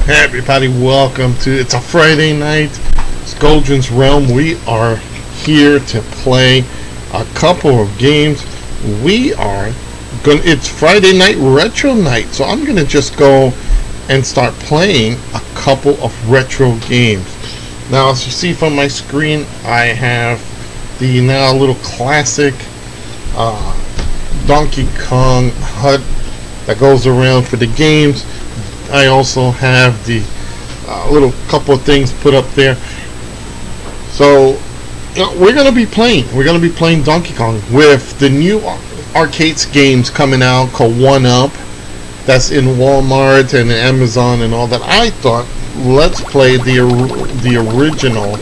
Hey everybody, welcome to, it's a Friday night, Skulldron's Realm. We are here to play a couple of games. It's Friday night retro night, so I'm gonna just go and start playing a couple of retro games. Now, as you see from my screen, I have the now little classic Donkey Kong hut that goes around for the games. I also have the little couple of things put up there. So we're gonna be playing Donkey Kong with the new arcades games coming out called 1-Up. That's in Walmart and Amazon and all that. I thought, let's play the original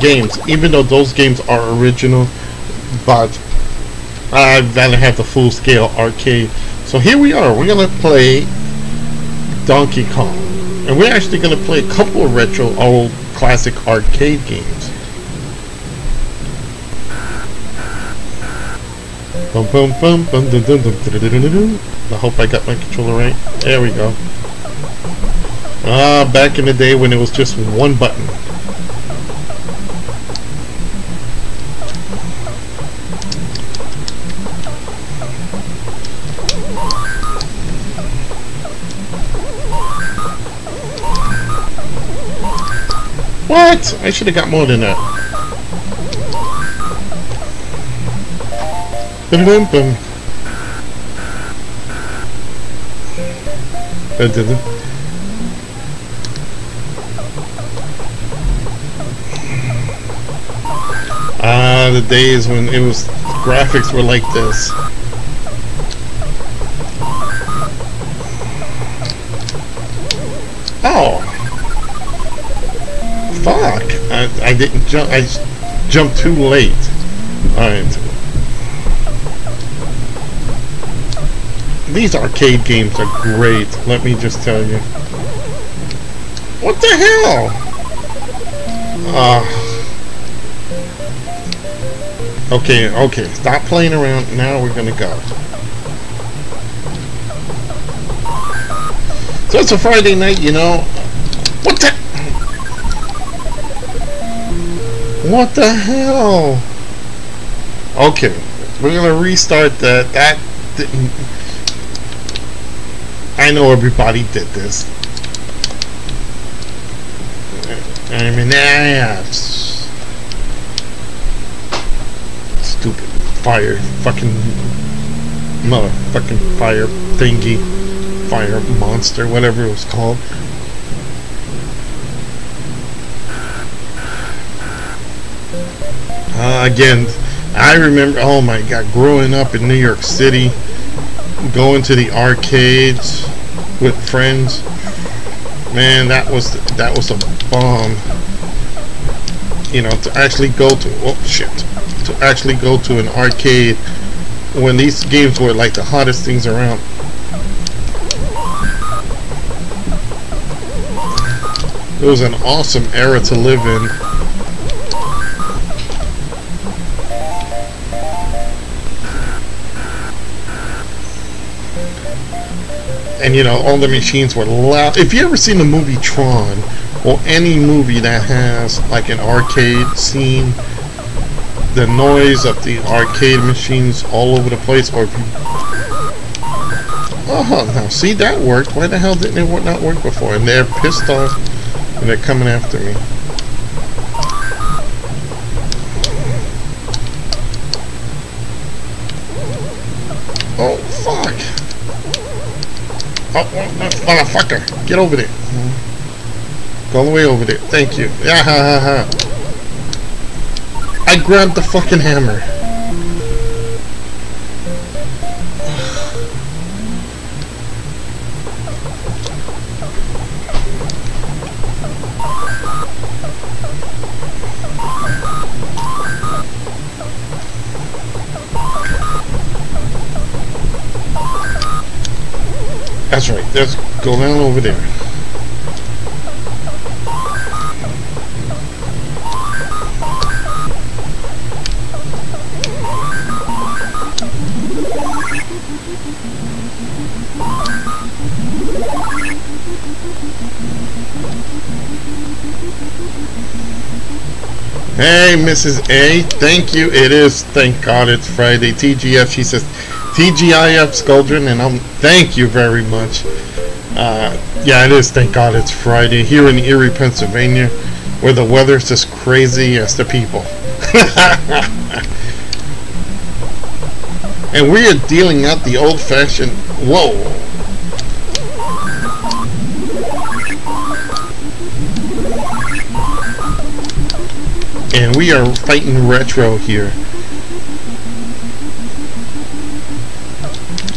games, even though those games are original, but I'd rather have the full scale arcade. So here we are. We're gonna play Donkey Kong, and we're actually going to play a couple of retro old classic arcade games. I hope I got my controller right. There we go. Back in the day when it was just one button. What? I should have got more than that. The days when it was graphics were like this. Oh, fuck! I didn't jump. I jumped too late. All right. These arcade games are great. Let me just tell you. What the hell? Okay. Stop playing around. Now we're gonna go. So it's a Friday night, you know. What the? What the hell? Okay, we're gonna restart that. That didn't. I know everybody did this. I mean, stupid fire, fucking motherfucking fire thingy, fire monster, whatever it was called. Again, I remember. Oh my God, growing up in New York City, going to the arcades with friends. Man, that was a bomb. You know, to actually go to to actually go to an arcade when these games were like the hottest things around. It was an awesome era to live in. And you know, all the machines were loud. If you ever seen the movie Tron, or any movie that has like an arcade scene, the noise of the arcade machines all over the place, or if you... Oh, now see, that worked. Why the hell didn't it not work before? And they're pissed off and they're coming after me. Oh, fuck. Oh, motherfucker. Get over there. Go all the way over there. Thank you. Yeah, ha, ha, ha. I grabbed the fucking hammer. That's right. Let's go down over there. Hey, Mrs. A, thank you. It is, thank God it's Friday. TGF, she says, TGIF Skulldron, and thank you very much. Yeah, it is, thank God it's Friday. Here in Erie, Pennsylvania, where the weather's as crazy as the people. And we are dealing out the old-fashioned, whoa. And we are fighting retro here.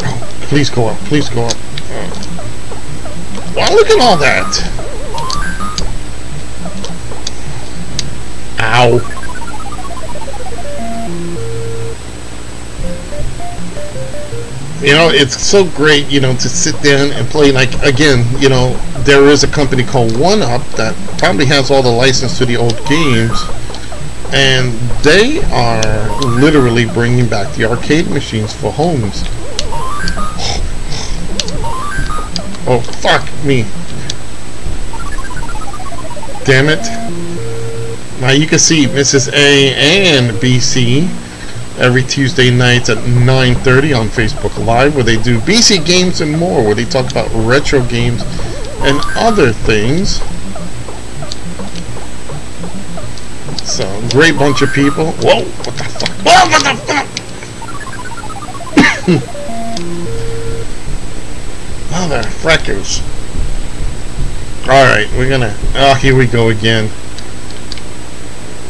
Oh, please go up. Please go up. Wow, look at all that. Ow. You know, it's so great, you know, to sit down and play. Like, again, you know, there is a company called 1UP that probably has all the license to the old games. And they are literally bringing back the arcade machines for homes. Oh, fuck me. Damn it. Now you can see Mrs. A and BC every Tuesday nights at 9:30 on Facebook Live, where they do BC Games and More, where they talk about retro games and other things. So, great bunch of people. Whoa, what the fuck? Whoa, what the fuck? Mother freckers. Alright, we're gonna... Oh, here we go again.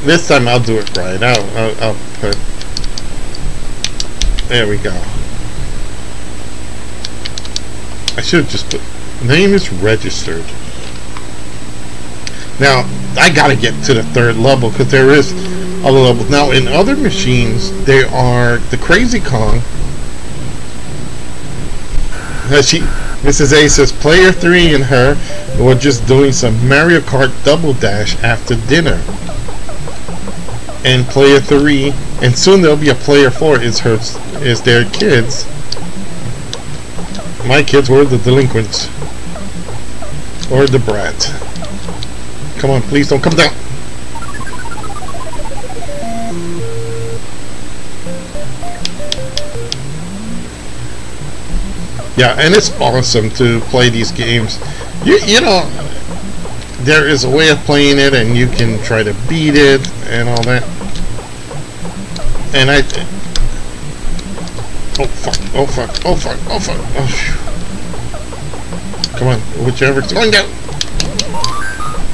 This time I'll do it right. I'll put... There we go. I should have just put... Name is registered. Now, I gotta get to the 3rd level because there is other levels. Now, in other machines, there are the Crazy Kong. Mrs. A says, Player 3 and her were just doing some Mario Kart Double Dash after dinner. And Player 3, and soon there'll be a Player 4 is their kids. My kids were the delinquents. Or the brat. Come on, please don't come down. Yeah, and it's awesome to play these games. You know, there is a way of playing it, and you can try to beat it and all that. And oh fuck! Oh fuck! Oh fuck! Oh fuck! Oh, come on, whichever's going down.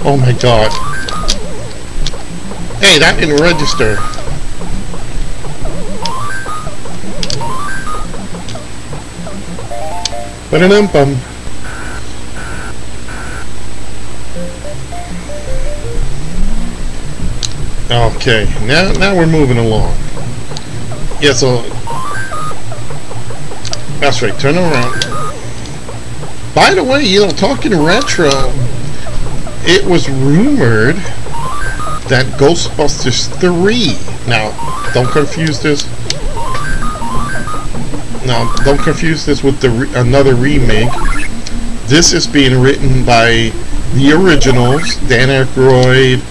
Oh my god! Hey, that didn't register. Ba-da-dum-bum. Okay, now we're moving along. Yeah, so that's right. Turn around. By the way, you know, talking retro, it was rumored that Ghostbusters 3. Now, don't confuse this. Now, don't confuse this with another remake. This is being written by the originals, Dan Aykroyd,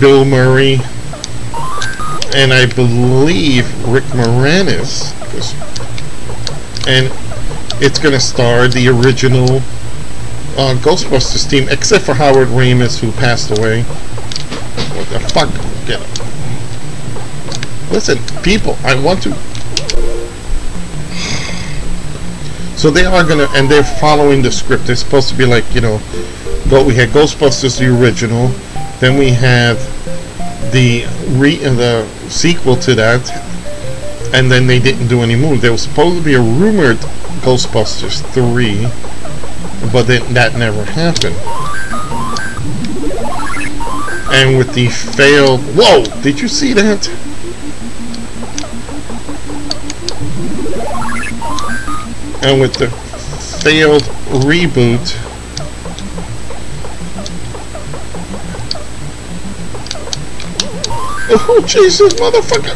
Bill Murray, and I believe Rick Moranis. And it's going to star the original Ghostbusters team, except for Howard Ramis, who passed away. What the fuck? Get up. Listen, people, I want to... So they are gonna, and they're following the script. They're supposed to be like, you know, we had Ghostbusters the original, then we had the sequel to that, and then they didn't do any more. There was supposed to be a rumored Ghostbusters 3, but then that never happened. And with the failed... Whoa! Did you see that? And with the failed reboot, oh Jesus, motherfucker!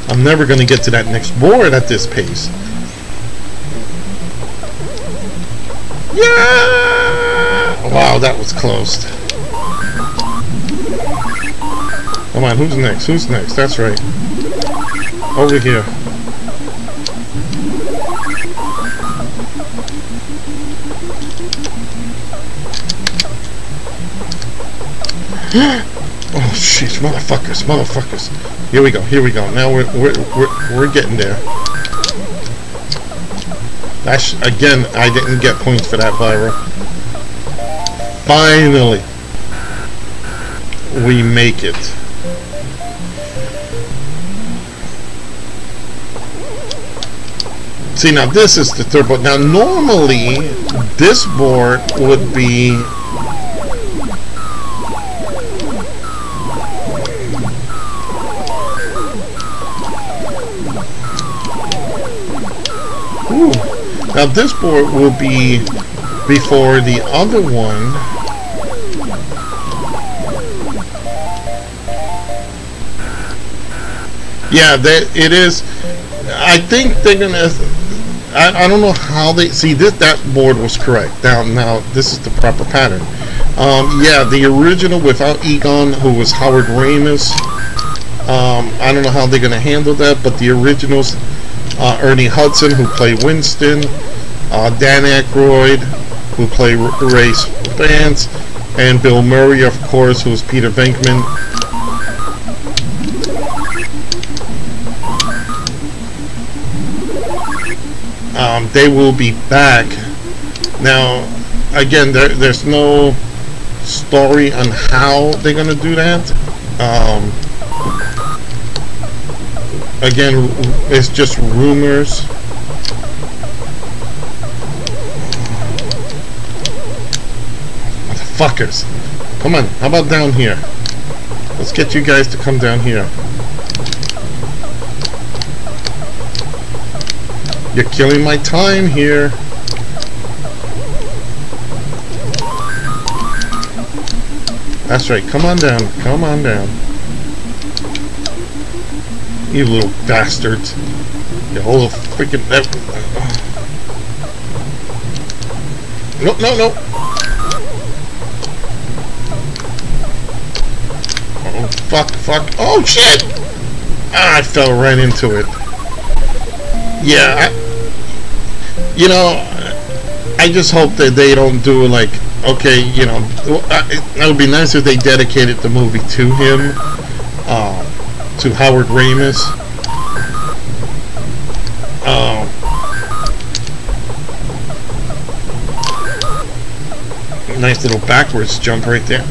I'm never gonna get to that next board at this pace. Yeah! Wow, that was close. Come on, who's next? Who's next? That's right. Over here. Oh shit, motherfuckers. Here we go. Now we're getting there. That's again, I didn't get points for that, Byra. Finally, we make it. See, now this is the third board. Now normally this board would be now this board will be before the other one. Yeah, that it is. I think they're gonna. I don't know how they see this. That board was correct. Now this is the proper pattern. Yeah, the original without Egon, who was Howard Ramis. I don't know how they're gonna handle that, but the originals, Ernie Hudson, who played Winston, Dan Aykroyd, who played Ray Spence, and Bill Murray, of course, who's Peter Venkman. They will be back. Now, again, there's no story on how they're gonna do that. Again, it's just rumors. Motherfuckers. Come on, how about down here? Let's get you guys to come down here. You're killing my time here. That's right, come on down, come on down. You little bastards. You whole freaking... No, no, no. Oh, fuck, fuck. Oh, shit! Ah, I fell right into it. Yeah, you know, I just hope that they don't do like, okay, you know, it would be nice if they dedicated the movie to him, to Howard Ramis. Nice little backwards jump right there.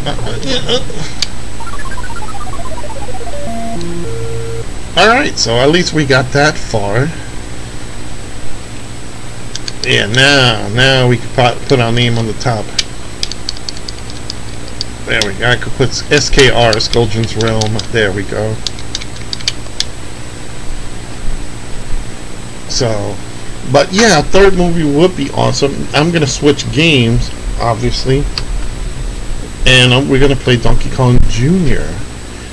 Alright, so at least we got that far. Yeah, now we can put our name on the top. There we go. I could put SKR, Skulldron's Realm. There we go. So, but yeah, a third movie would be awesome. I'm gonna switch games, obviously, and we're gonna play Donkey Kong Jr.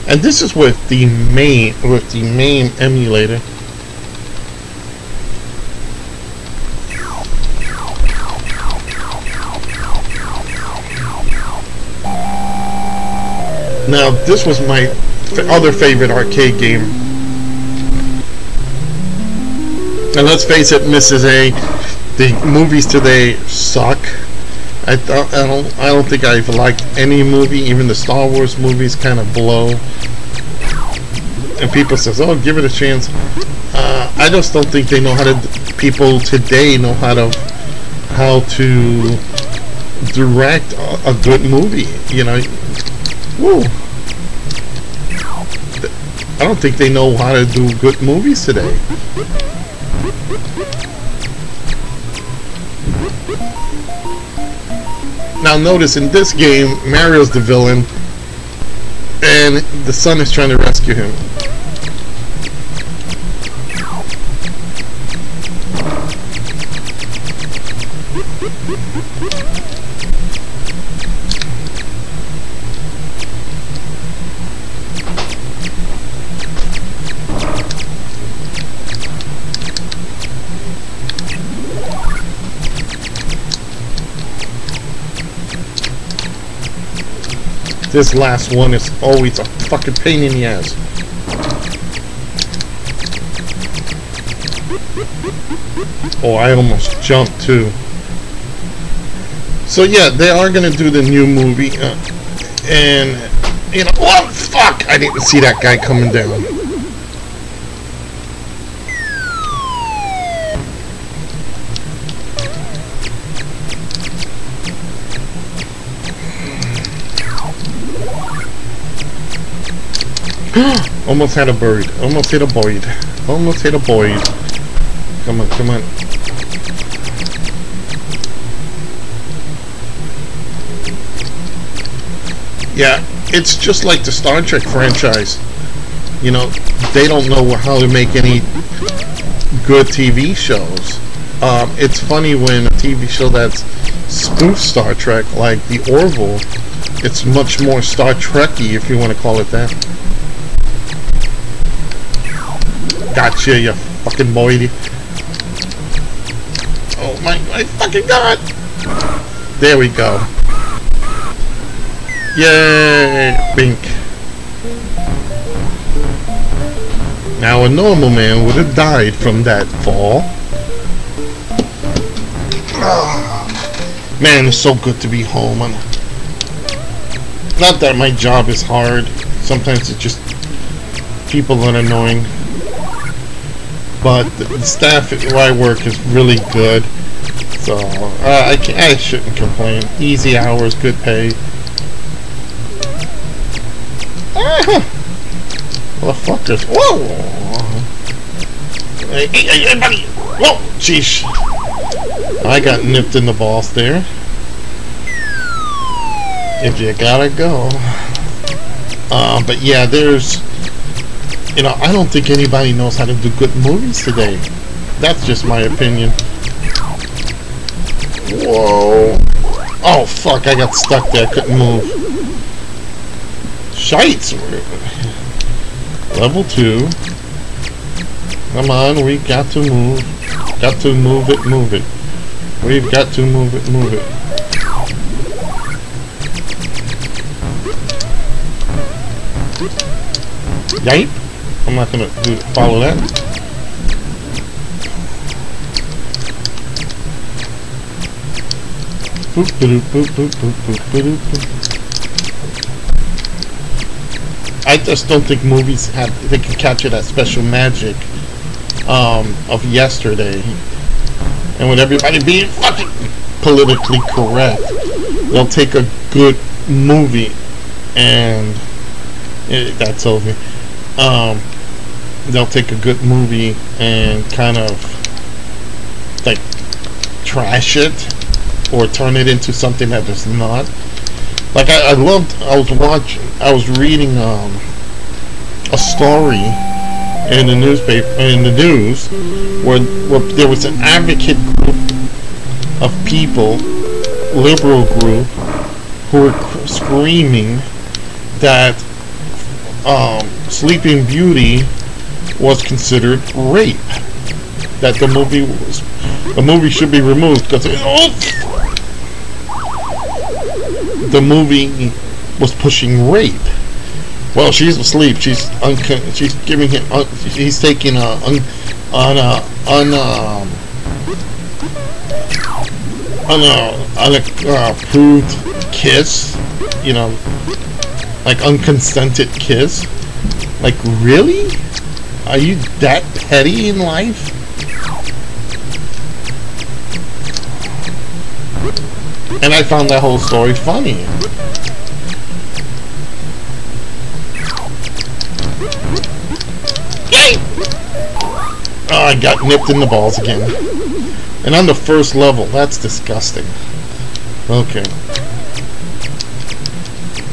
And this is with the main emulator. Now, this was my other favorite arcade game. And let's face it, Mrs. A, the movies today suck. I don't think I've liked any movie. Even the Star Wars movies kind of blow. And people says, "Oh, give it a chance." I just don't think they know how to. People today know how to direct a good movie. You know. Woo. I don't think they know how to do good movies today. Now notice in this game, Mario's the villain, and the son is trying to rescue him. This last one is always a fucking pain in the ass. Oh, I almost jumped too. So yeah, they are gonna do the new movie, and you know, oh fuck! I didn't see that guy coming down. Almost had a bird. Almost hit a Boyd. Almost hit a Boyd. Come on, come on. Yeah, it's just like the Star Trek franchise. You know, they don't know how to make any good TV shows. It's funny when a TV show that's spoofs Star Trek, like The Orville, it's much more Star Trek-y, if you want to call it that. Gotcha, you fucking Boydie. Oh my fucking god! There we go. Yay! Bink. Now a normal man would have died from that fall. Man, it's so good to be home. And not that my job is hard. Sometimes it's just people that are annoying. but the staff where I work is really good, so I shouldn't complain. Easy hours, good pay. Motherfuckers! Whoa! Hey, buddy! Whoa! Sheesh! I got nipped in the balls there. If you gotta go. But yeah, there's, you know, I don't think anybody knows how to do good movies today. That's just my opinion. Whoa. Oh, fuck, I got stuck there. I couldn't move. Shites. Level 2. Come on, we got to move. Got to move it, move it. We've got to move it, move it. Yipe. I'm not gonna follow that. Boop, boop, boop, boop, boop, boop, boop, boop. I just don't think movies they can capture that special magic of yesterday. And with everybody being fucking politically correct, they'll take a good movie and that's over. They'll take a good movie and kind of like trash it or turn it into something that is not. Like I was reading a story in the newspaper, in the news, where there was an advocate group of people, liberal group, who were screaming that Sleeping Beauty was considered rape. That the movie should be removed because the movie was pushing rape. Well, she's asleep. She's giving him. He's taking unapproved kiss. You know, like unconsented kiss. Like, really? Are you that petty in life? And I found that whole story funny. Oh, I got nipped in the balls again. And on the first level. That's disgusting. Okay.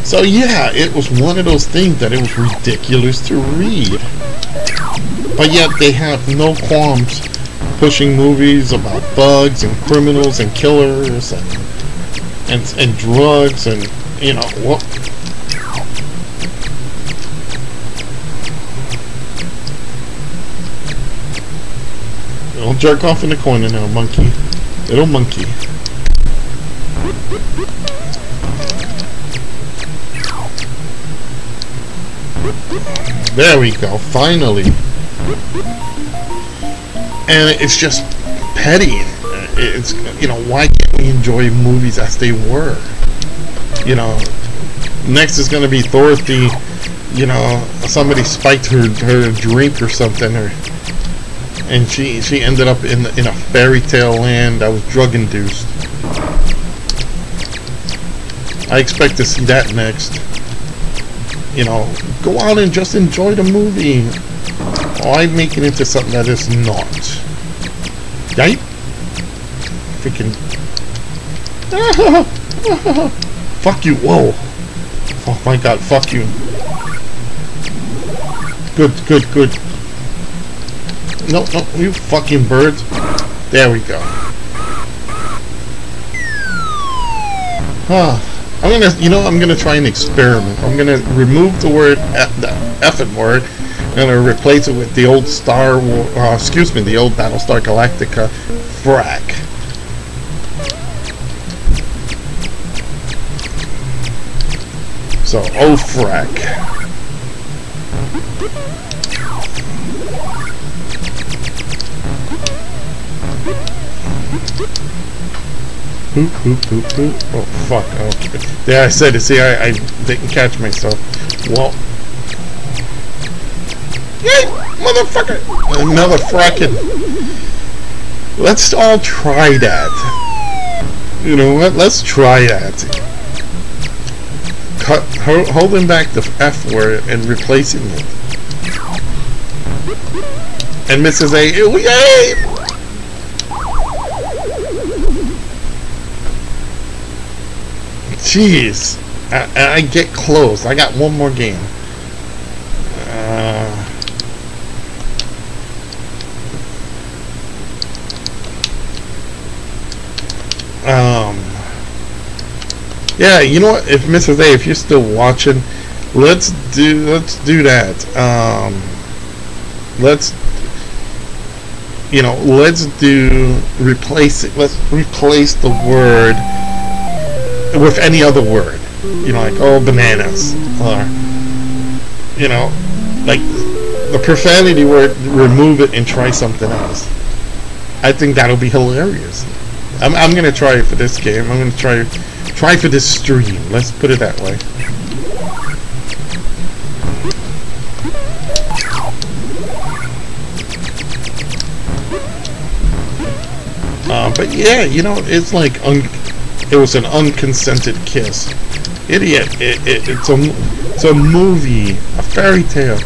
So yeah, it was one of those things that it was ridiculous to read. But yet they have no qualms pushing movies about thugs and criminals and killers and drugs and, you know, what. Don't jerk off in the corner now, monkey. Little monkey. There we go, finally. And it's just petty. It's, you know, why can't we enjoy movies as they were? You know, next is gonna be Dorothy. You know, somebody spiked her drink or something, and she ended up in a fairy tale land that was drug induced. I expect to see that next. You know, go out and just enjoy the movie. Why make it into something that is not? Yipe! Freaking. Fuck you, whoa! Oh my god, fuck you. Good, good, good. No, no, you fucking birds. There we go. I'm gonna try an experiment. I'm gonna remove the word, the effing word, and I'm gonna replace it with the old the old Battlestar Galactica frack. So, oh frack. Boop, boop, boop, boop. Oh, fuck. Oh. Yeah, I said it. See, I didn't catch myself. Well. Yay, motherfucker! Another fracking. Let's all try that. You know what? Let's try that. Holding back the F word and replacing it. And Mrs. A, yay! Jeez. I get close. I got one more game. Yeah, you know what? If Mrs. A, if you're still watching, let's do that. Let's replace it. Let's replace the word with any other word. You know, like, oh, bananas, or you know, like the profanity word. Remove it and try something else. I think that'll be hilarious. I'm gonna try it for this game. I'm gonna try for this stream. Let's put it that way. But yeah, you know, it's like it was an unconsented kiss. Idiot! It's a movie, a fairy tale,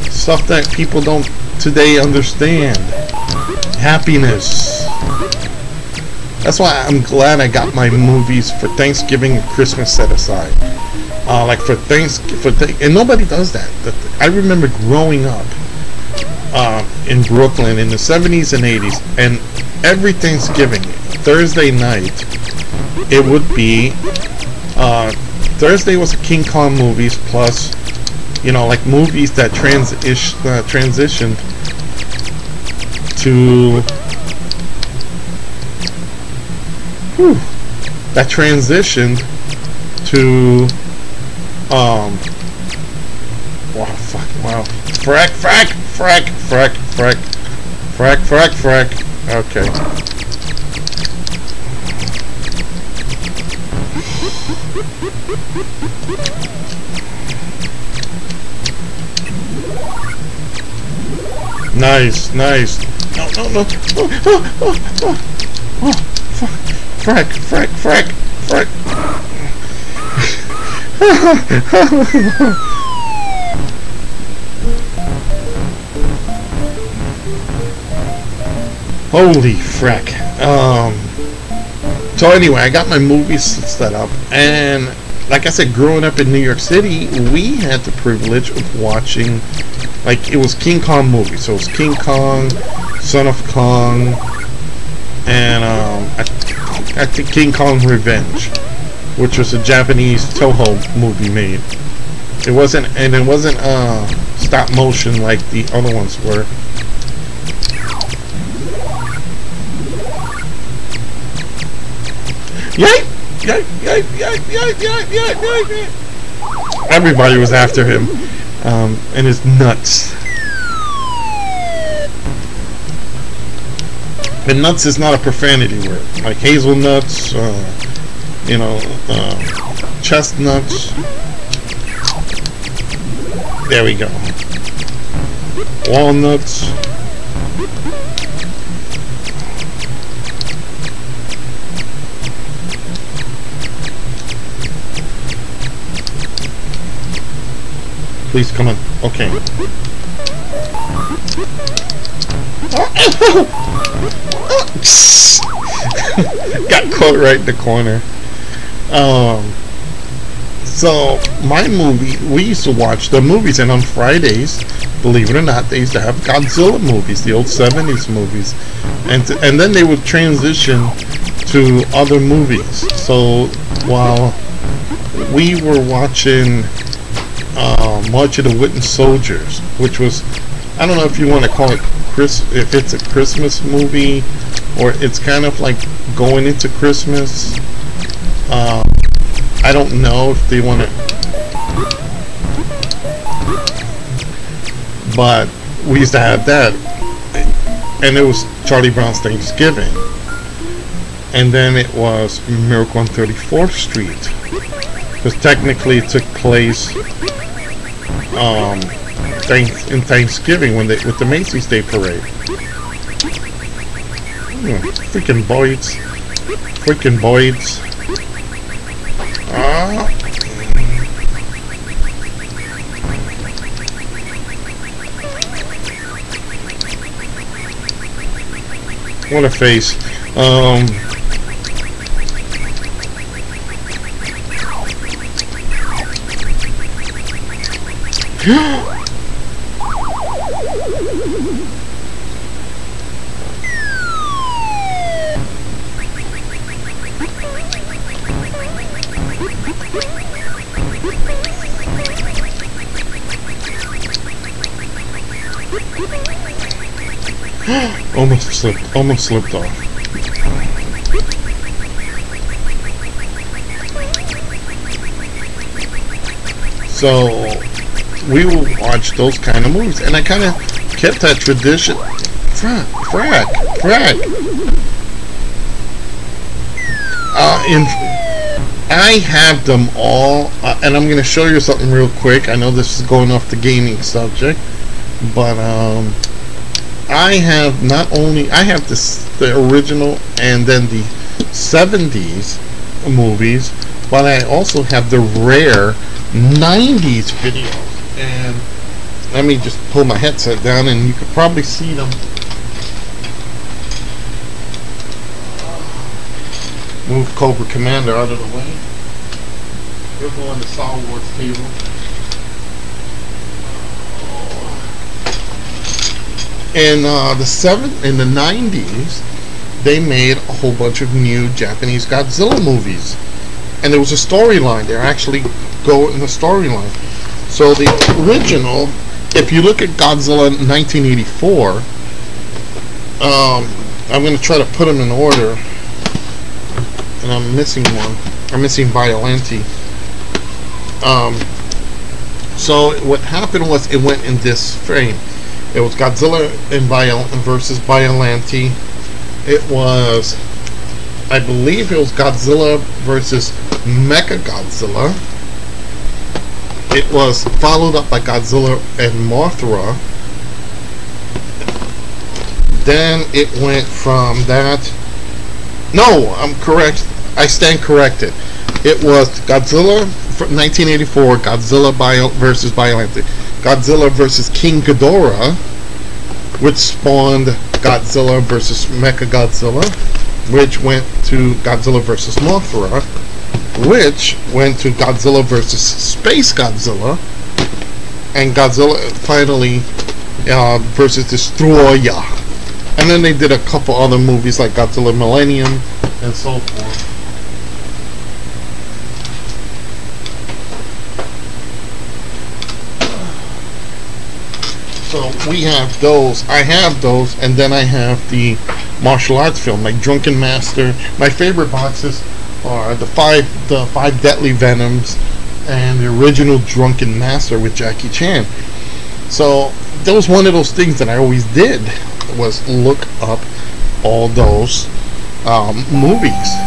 stuff that people don't today understand. Happiness. That's why I'm glad I got my movies for Thanksgiving and Christmas set aside. Like for and nobody does that. I remember growing up in Brooklyn in the 70s and 80s, and every Thanksgiving, Thursday night, it would be Thursday was a King Kong movies plus, you know, like movies that transitioned to. That transitioned to wow, frack. Okay. Nice. No. Oh, fuck. Frack. Holy frack. So anyway, I got my movies set up, and like I said, growing up in New York City, we had the privilege of watching, like, it was King Kong movies. So it was King Kong, Son of Kong, and I think King Kong Revenge, which was a Japanese Toho movie made. It wasn't stop motion like the other ones were. Yay! Everybody was after him, and his nuts. And nuts is not a profanity word. Like hazelnuts, you know, chestnuts. There we go. Walnuts. Please come on. Okay. Got caught right in the corner. So my movie, we used to watch the movies, and on Fridays, believe it or not, they used to have Godzilla movies, the old 70s movies, and then they would transition to other movies. So while we were watching March of the Wooden Soldiers, which was, I don't know if you want to call it if it's a Christmas movie or it's kind of like going into Christmas. I don't know if they want to, but we used to have that, and it was Charlie Brown's Thanksgiving, and then it was Miracle on 34th Street, because technically it took place in Thanksgiving when with the Macy's Day Parade. Freaking Boyds. Freaking Boyds. What a face. Almost slipped off. So we will watch those kind of movies, and I kind of kept that tradition. Frack. I have them all, and I'm going to show you something real quick. I know this is going off the gaming subject, but I have the original and then the 70s movies, but I also have the rare 90s videos. And let me just pull my headset down, and you could probably see them. Move Cobra Commander out of the way. We're going to Star Wars table. In the 90s, they made a whole bunch of new Japanese Godzilla movies, and there was a storyline. They actually go in the storyline. So the original, if you look at Godzilla 1984, I'm going to try to put them in order, and I'm missing one. I'm missing Biollante. So what happened was it went in this frame. It was Godzilla versus Biollante. It was, I believe it was Godzilla versus Mechagodzilla. It was followed up by Godzilla and Mothra. Then it went from that. No, I'm correct. I stand corrected. It was Godzilla from 1984, Godzilla versus Biollante. Godzilla versus King Ghidorah, which spawned Godzilla versus Mechagodzilla, which went to Godzilla versus Mothra, which went to Godzilla versus Space Godzilla, and Godzilla finally versus Destroyer. And then they did a couple other movies like Godzilla Millennium and so forth. So we have those. I have those, and then I have the martial arts film, like Drunken Master. My favorite boxes are the five Deadly Venoms and the original Drunken Master with Jackie Chan. So that was one of those things that I always did, was look up all those movies.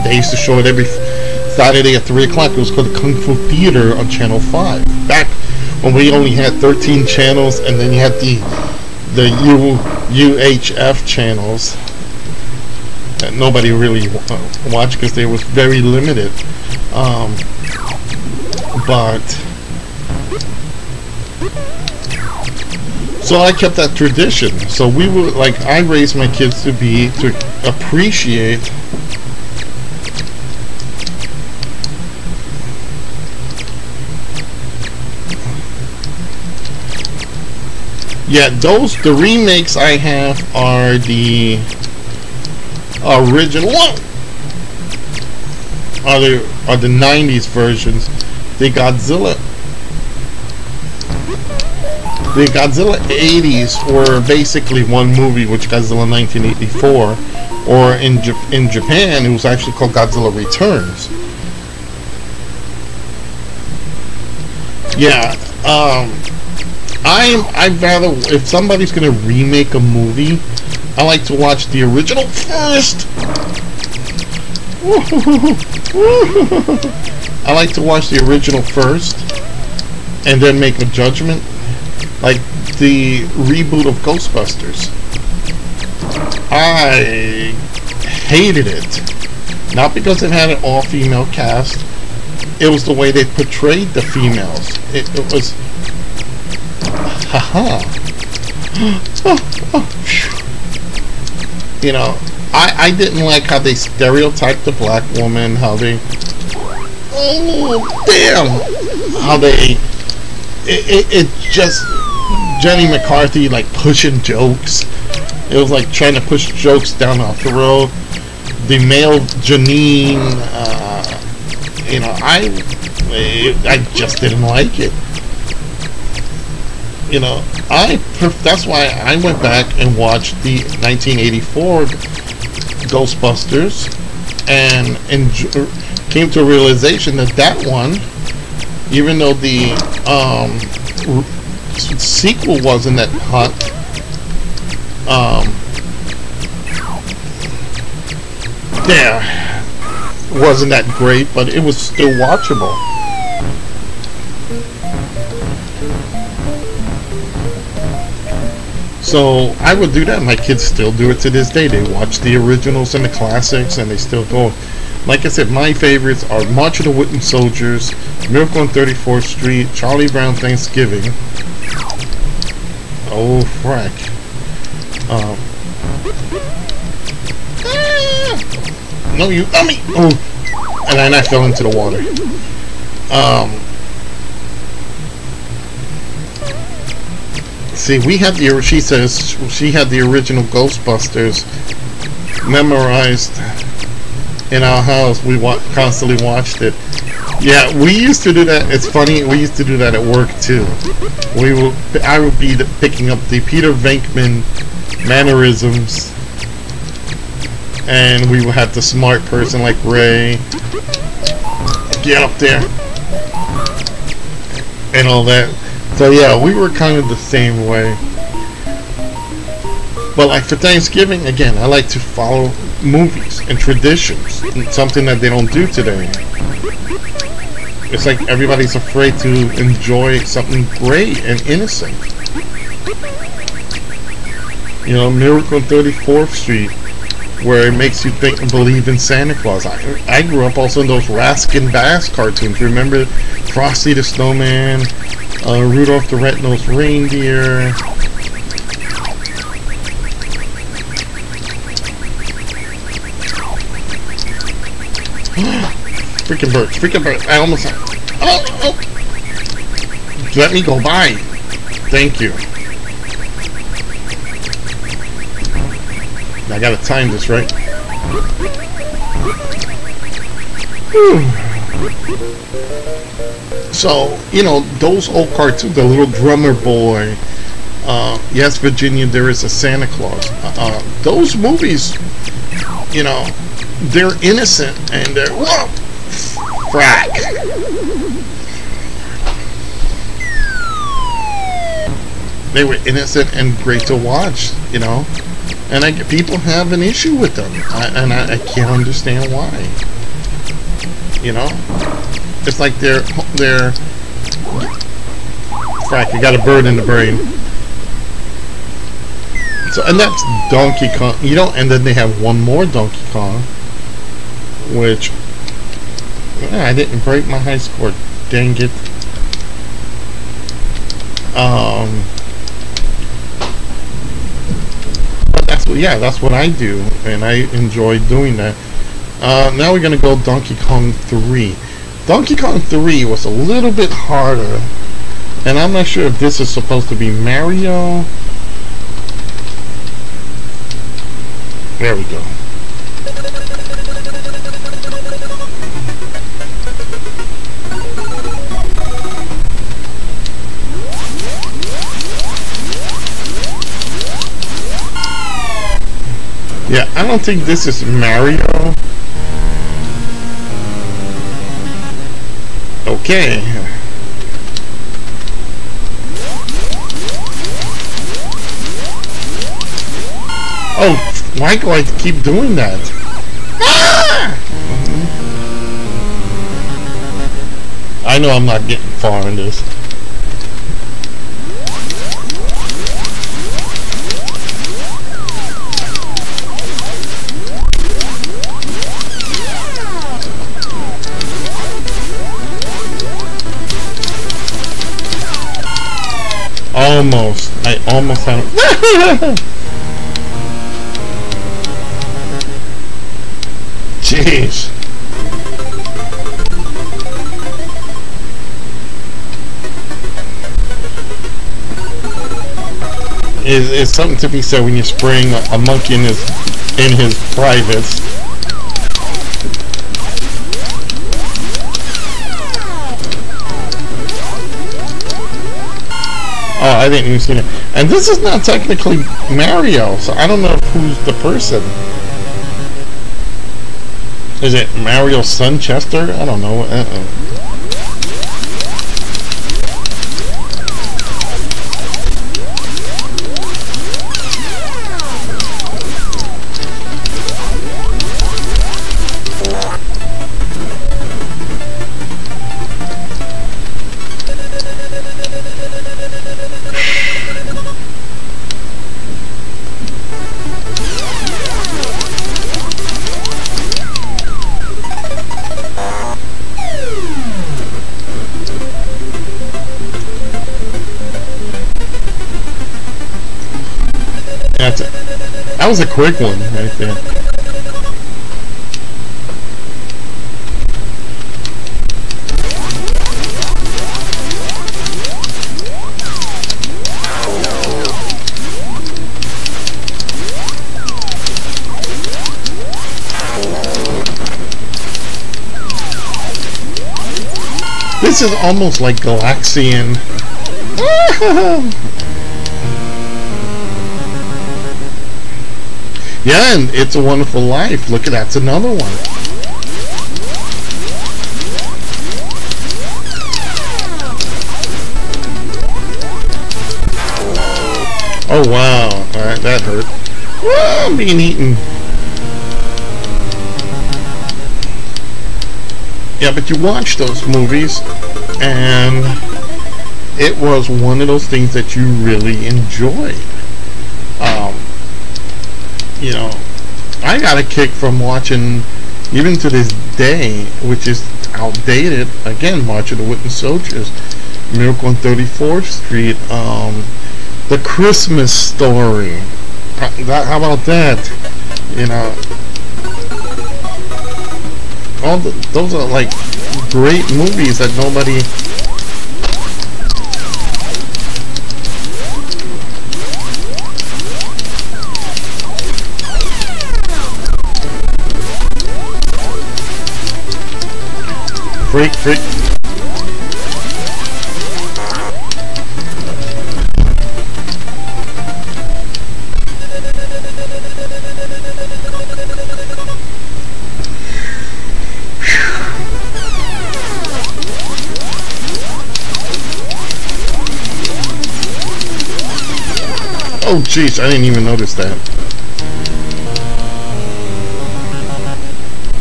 They used to show it every Saturday at 3 o'clock. It was called the Kung Fu Theater on Channel 5. Back when we only had 13 channels, and then you had the UHF channels that nobody really watched because they was very limited. But so I kept that tradition. So we would, like, I raised my kids to appreciate the remakes I have are the original are the 90s versions. The Godzilla 80s were basically one movie, which Godzilla 1984, or in Japan it was actually called Godzilla Returns. Yeah, I'd rather, if somebody's gonna remake a movie, I like to watch the original first. I like to watch the original first, and then make a judgment. Like the reboot of Ghostbusters, I hated it. Not because it had an all-female cast. It was the way they portrayed the females. It was, haha. You know, I didn't like how they stereotyped the black woman. How they, oh damn, how they, it just, Jenny McCarthy like pushing jokes. It was like trying to push jokes down off the road. The male Janine, you know, I just didn't like it. You know, that's why I went back and watched the 1984 Ghostbusters and came to a realization that that one, even though the sequel wasn't that hot, wasn't that great, but it was still watchable. So I would do that. My kids still do it to this day. They watch the originals and the classics, and they still go. Like I said, my favorites are March of the Wooden Soldiers, Miracle on 34th Street, Charlie Brown Thanksgiving. Oh, frack. No, you dummy! Oh, and then I fell into the water. See, we had she says she had the original Ghostbusters memorized in our house. We constantly watched it. Yeah, we used to do that. It's funny, we used to do that at work too. I would be picking up the Peter Venkman mannerisms, and we would have the smart person like Ray get up there and all that. So yeah, we were kind of the same way. But like for Thanksgiving, again, I like to follow movies and traditions. It's something that they don't do today. It's like everybody's afraid to enjoy something great and innocent. You know, Miracle on 34th Street, where it makes you think and believe in Santa Claus. I grew up also in those Raskin Bass cartoons. Remember Frosty the Snowman, Rudolph the Red-Nosed Reindeer. Freaking bird, freaking bird. I almost... Oh! Let me go by. Thank you. I gotta time this right. Whew. So, you know, those old cartoons, the Little Drummer Boy, Yes, Virginia, There Is a Santa Claus. Those movies, you know, they're innocent and they're... Whoa! Frack! They were innocent and great to watch, you know. And people have an issue with them, and I can't understand why. You know, it's like they're frack. You got a bird in the brain. So, and that's Donkey Kong. You know, and then they have one more Donkey Kong, which I didn't break my high score. Dang it. Yeah, that's what I do, and I enjoy doing that. Now we're gonna go Donkey Kong 3. Donkey Kong 3 was a little bit harder, and I'm not sure if this is supposed to be Mario. There we go. Yeah, I don't think this is Mario. Okay. Oh, why do I keep doing that? Ah! I know I'm not getting far in this. Almost. I almost had it. Jeez. It's something to be said when you're spraying a monkey in his privates. Oh, I didn't even see it. And this is not technically Mario, so I don't know who's the person. Is it Mario's son, Chester? I don't know. That was a quick one right there. This is almost like Galaxian. Yeah, and It's a Wonderful Life. Look at that's another one. Oh wow! All right, that hurt. Whoa, I'm being eaten. Yeah, but you watch those movies, and it was one of those things that you really enjoyed. You know, I got a kick from watching, even to this day, which is outdated, again, March of the Wooden Soldiers, Miracle on 34th Street, The Christmas Story. How about that? You know, those are like great movies that nobody... Freak. Oh jeez, I didn't even notice that.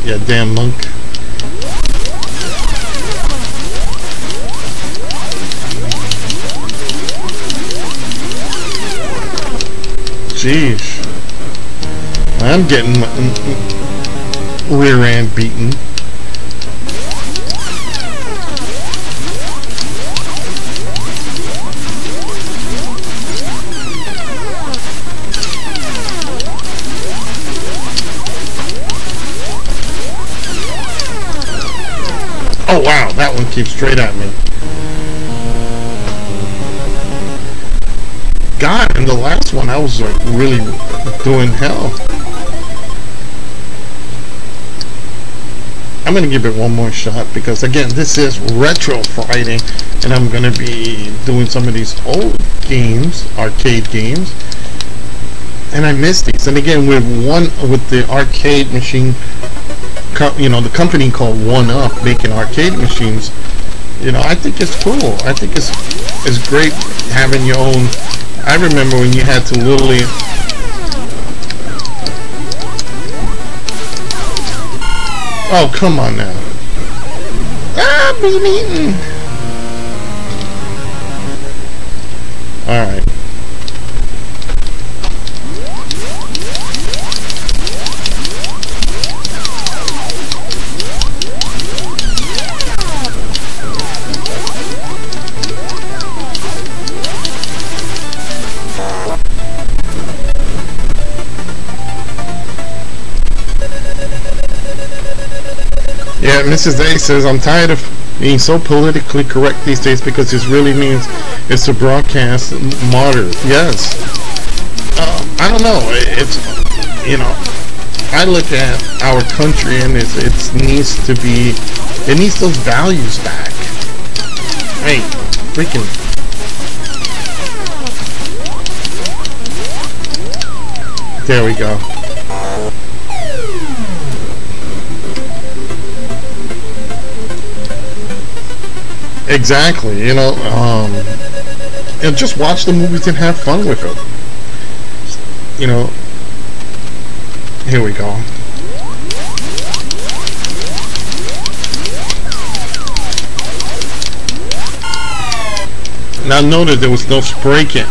Yeah, damn monk. Jeez. I'm getting rear end beaten. Oh wow, that one keeps straight at me. God, in the last one I was like really doing hell. I'm gonna give it one more shot because again this is Retro Friday and I'm gonna be doing some of these old games, arcade games, and I missed these. And again with the arcade machine, you know, the company called One Up making arcade machines, you know, I think it's cool. I think it's great having your own. I remember when you had to literally... Oh, come on now. Ah, being eaten. Alright. Yeah, Mrs. A says, I'm tired of being so politically correct these days because this really means it's a broadcast martyr. Yes. I don't know. It's, you know, I look at our country and it needs to be, it needs those values back. Hey, freaking. There we go. Exactly, you know, and just watch the movies and have fun with it. You know, here we go. Now noted there was no spray can.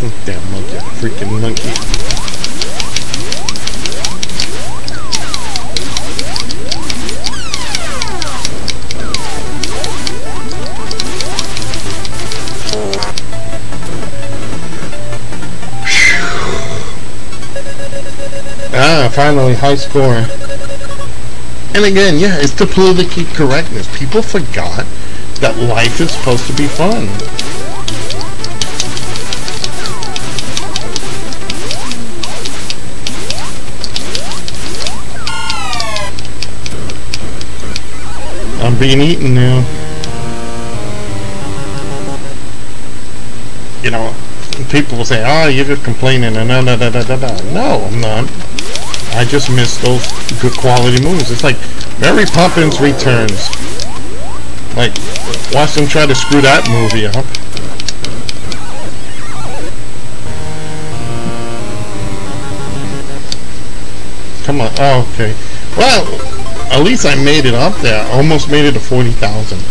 Oh, damn monkey, freaking monkey. Finally, high score. And again, yeah, it's the political correctness. People forgot that life is supposed to be fun. I'm being eaten now. You know, people will say, "Oh, you're just complaining," and No, I'm not. I just miss those good quality movies. It's like Mary Poppins Returns. Like, watch them try to screw that movie up. Come on. Oh, okay. Well, at least I made it up there. I almost made it to 40,000.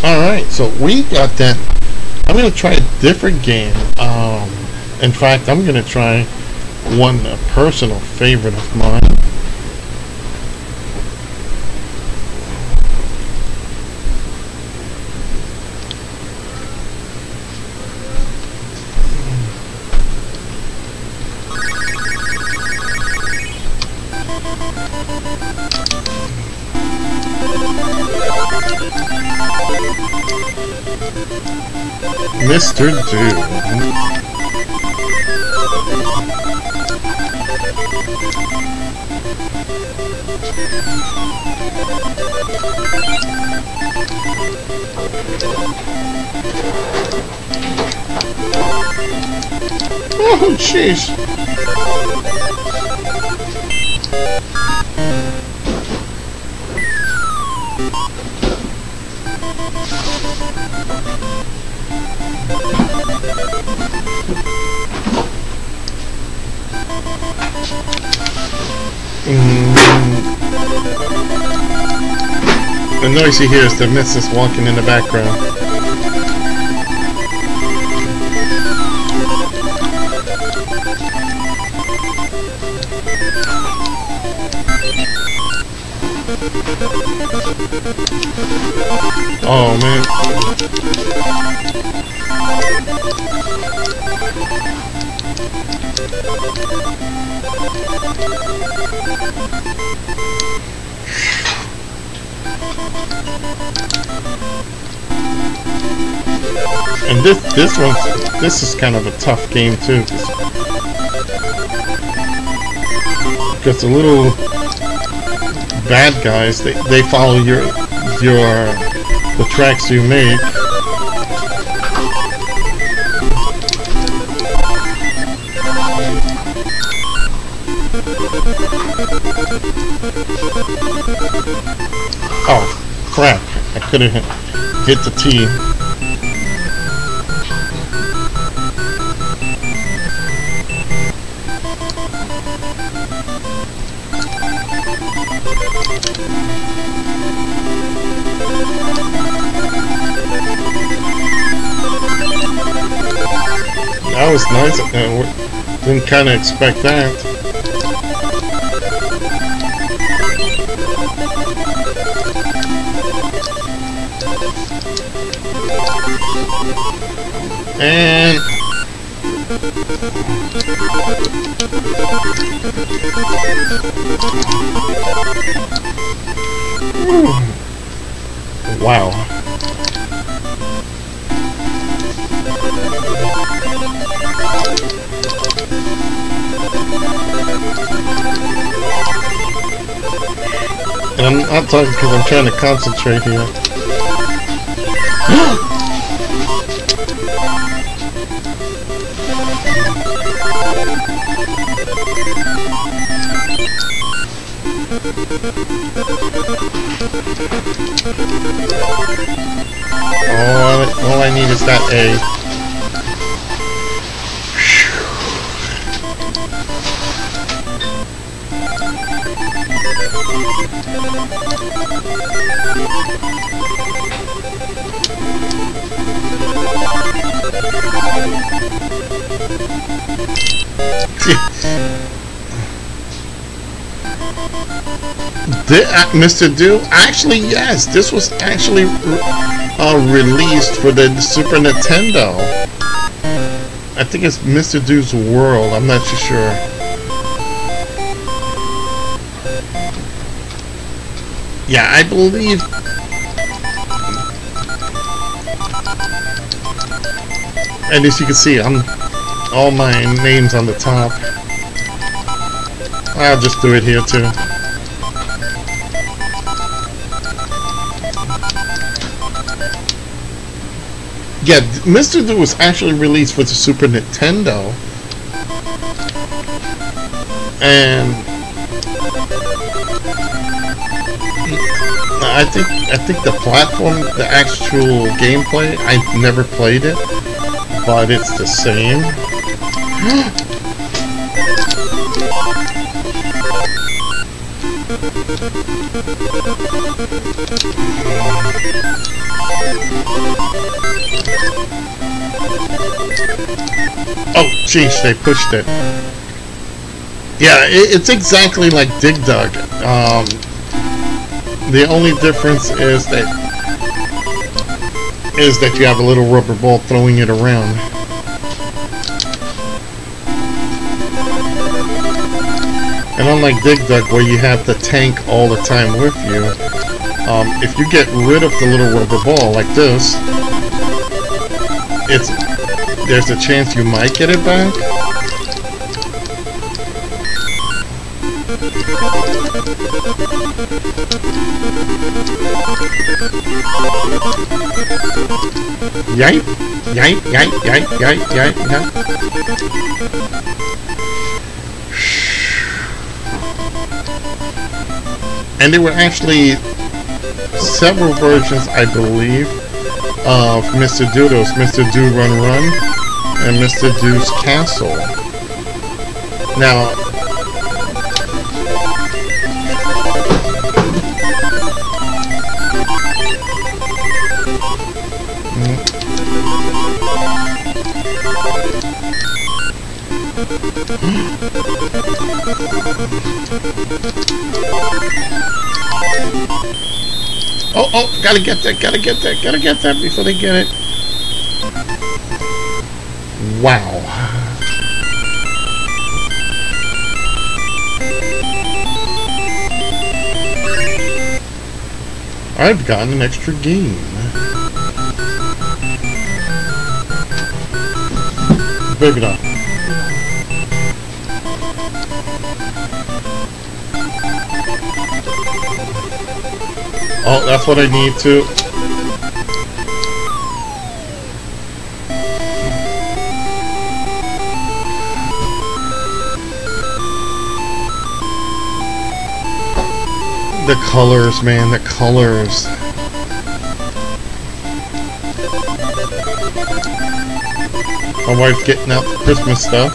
Alright, so we got that. I'm going to try a different game. In fact, I'm going to try one personal favorite of mine. Mr. Dude. Oh, jeez. The noise you hear is the missus walking in the background. Oh man. And this is kind of a tough game too, because the little bad guys, they follow the tracks you make. Oh crap, I couldn't hit the T. That was nice. Didn't kind of expect that. And wow. And I'm not talking because I'm trying to concentrate here. All I need is that A. Mr. Do? Actually, yes. This was actually released for the Super Nintendo. I think it's Mr. Do's World. I'm not too sure. Yeah, I believe. And as you can see, all my names on the top. I'll just do it here too. Yeah, Mr. Do was actually released for the Super Nintendo, and I think the platform, the actual gameplay, I never played it, but it's the same. Oh, jeez, they pushed it. Yeah, it's exactly like Dig Dug. The only difference is that you have a little rubber ball throwing it around. And unlike Dig Dug, where you have the tank all the time with you, if you get rid of the little rubber ball like this, there's a chance you might get it back. Yipe, yipe, yipe, yipe, yipe, yipe, yipe. And there were actually several versions, I believe, of Mr. Doodles, Mr. Do Run Run, and Mr. Do's Castle. Now, oh, gotta get that before they get it. Wow. I've gotten an extra game. Maybe not. Oh, that's what I need to. The colors, man, the colors. My wife's getting out the Christmas stuff.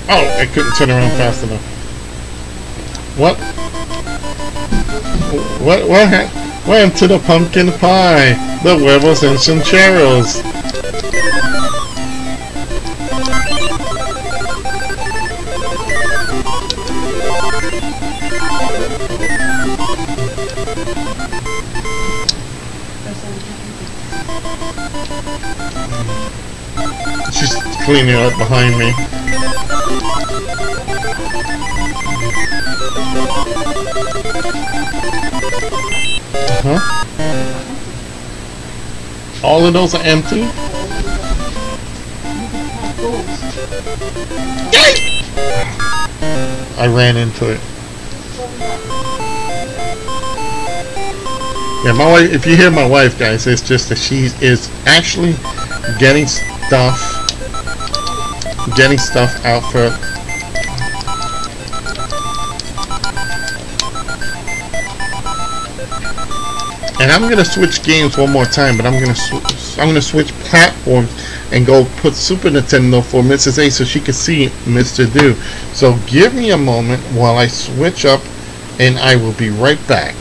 Oh, I couldn't turn around fast enough. What? What happened to the pumpkin pie? The huevos and chancheros. cleaning up behind me. Huh? All of those are empty? I ran into it. Yeah, my wife, if you hear my wife, guys, it's just that she is actually getting stuff out for. And I'm gonna switch games one more time, but I'm gonna switch platforms and go put Super Nintendo for Mrs. A so she can see Mr. Do. So give me a moment while I switch up, and I will be right back.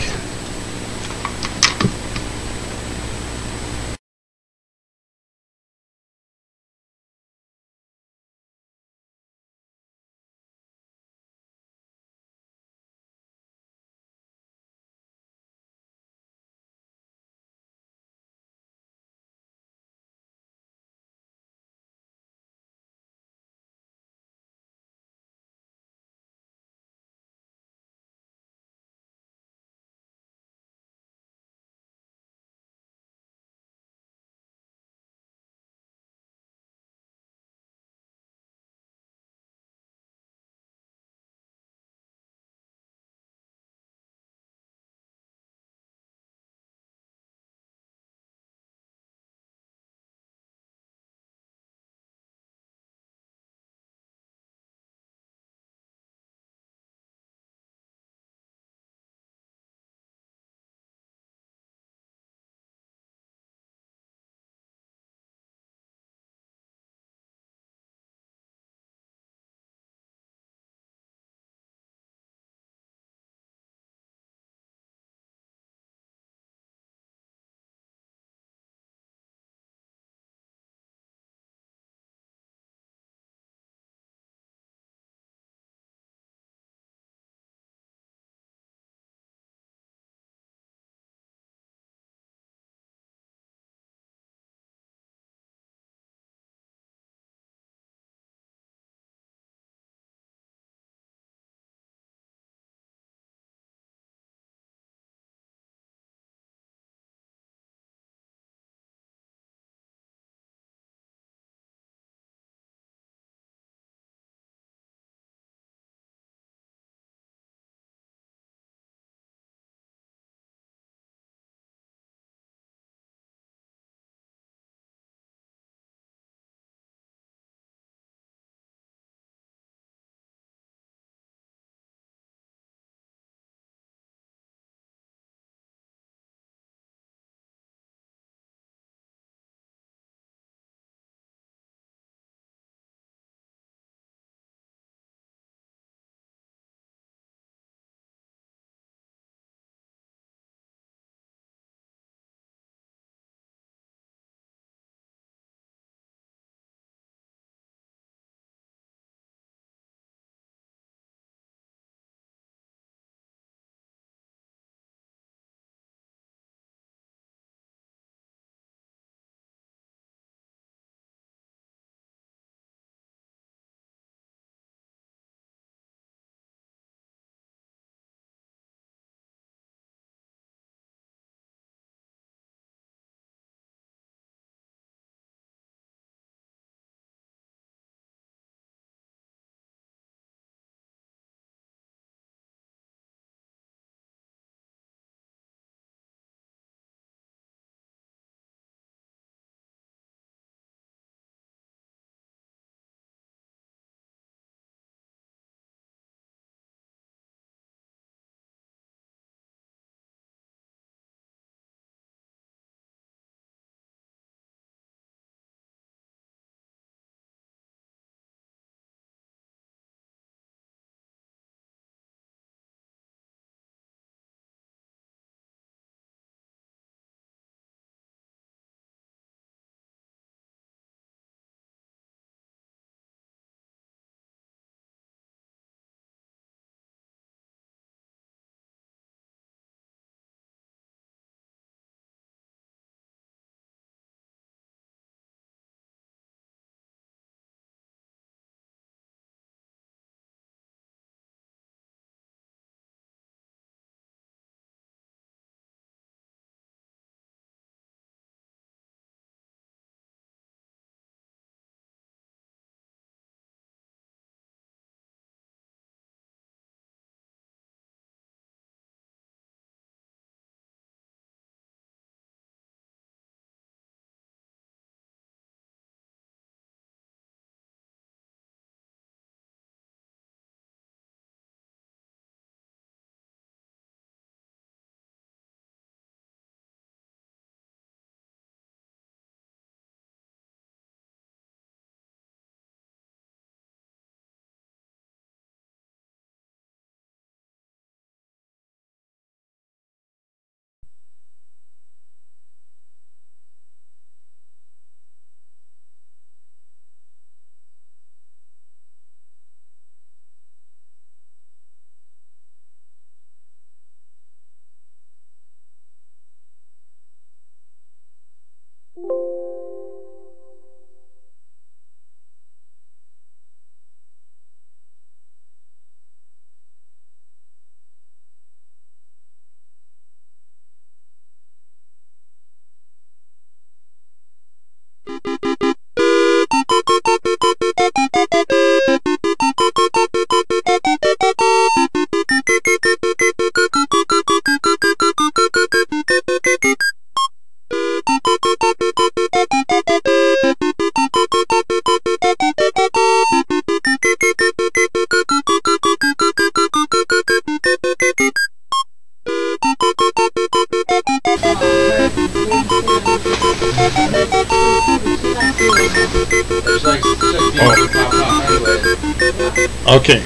Okay.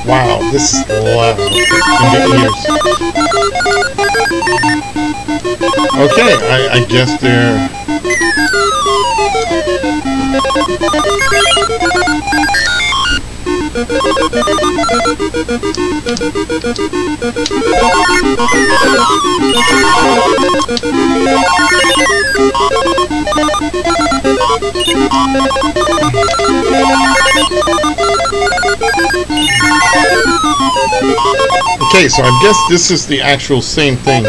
Wow, this is loud in the ears. Okay, I guess they're... Okay, so I guess this is the actual same thing.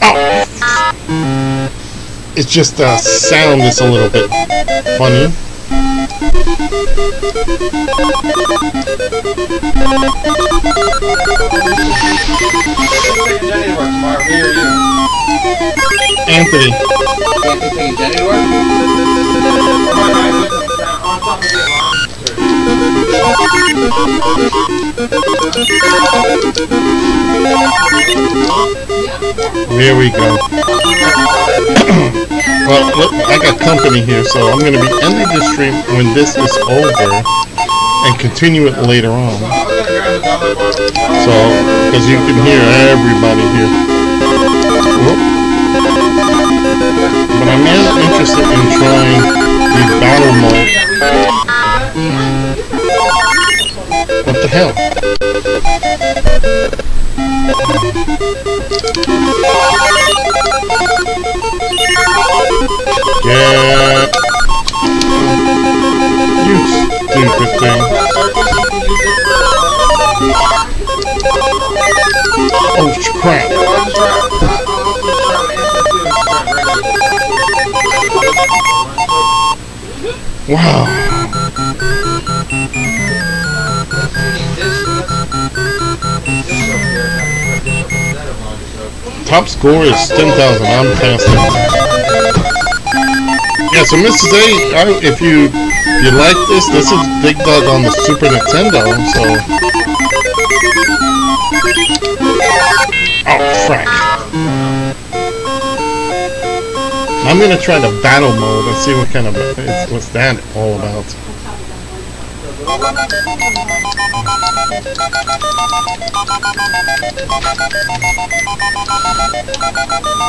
Oh! It's just the sound is a little bit funny. Anthony. There we go. Well, look, I got company here, so I'm going to be ending the stream when this is over and continue it later on. So, because you can hear everybody here. Whoop. But I'm interested in trying the battle mode. What the hell? Yeah. You stupid thing. Oh crap. Wow. Top score is 10,000. I'm past it. Yeah, so Mrs. A, if you like this is Big Dog on the Super Nintendo, so... Oh, frack. I'm gonna try the battle mode and see what kind of... what's that all about.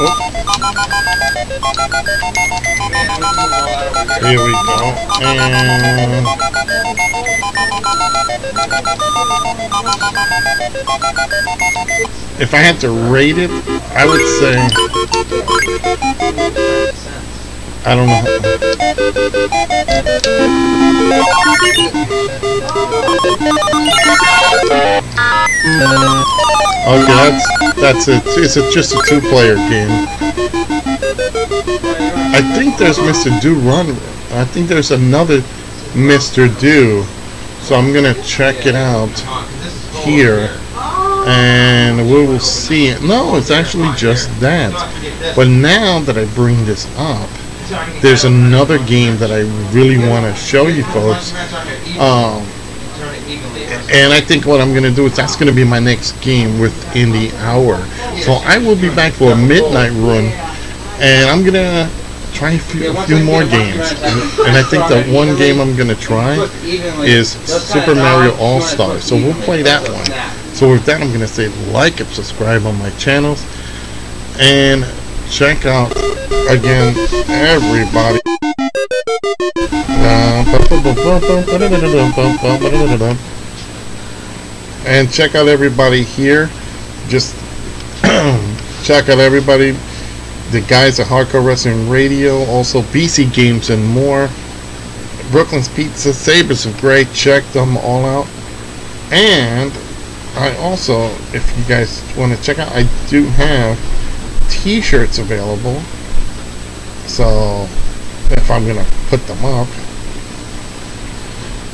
Oh. Here we go. And if I had to rate it, I would say, I don't know. Okay, that's it. It's just a two-player game. I think there's Mr. Do Run. I think there's another Mr. Do. So I'm gonna check it out here, and we will see it. No, it's actually just that. But now that I bring this up, there's another game that I really want to show you folks. And I think what I'm going to do is that's going to be my next game within the hour. So I will be back for a midnight run, and I'm going to try a few more games. And I think the one game I'm going to try is Super Mario All-Stars. So we'll play that one. So with that, I'm going to say like and subscribe on my channels. And check out, again, everybody. And check out everybody here. Just check out everybody. The guys at Hardcore Wrestling Radio, also BC Games and more. Brooklyn's Pizza, Sabres of Grey. Check them all out. And I also, if you guys want to check out, I do have t-shirts available. So if I'm gonna put them up,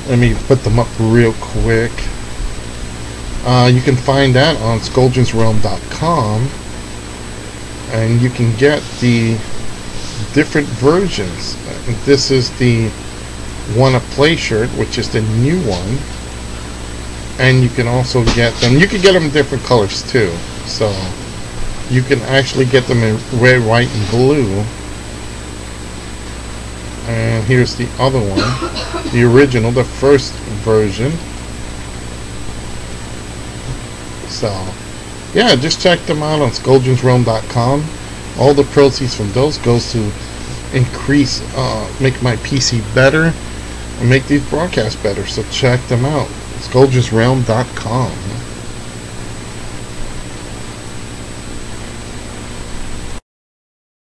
let me put them up real quick. You can find that on skulldronsrealm.com. and you can get the different versions. This is the Wanna Play shirt, which is the new one, and you can also get them. You can get them in different colors too, so you can actually get them in red, white, and blue. And here's the other one, the original, the first version. So yeah, just check them out on skulldronsrealm.com. All the proceeds from those goes to increase, make my PC better and make these broadcasts better. So check them out, skulldronsrealm.com.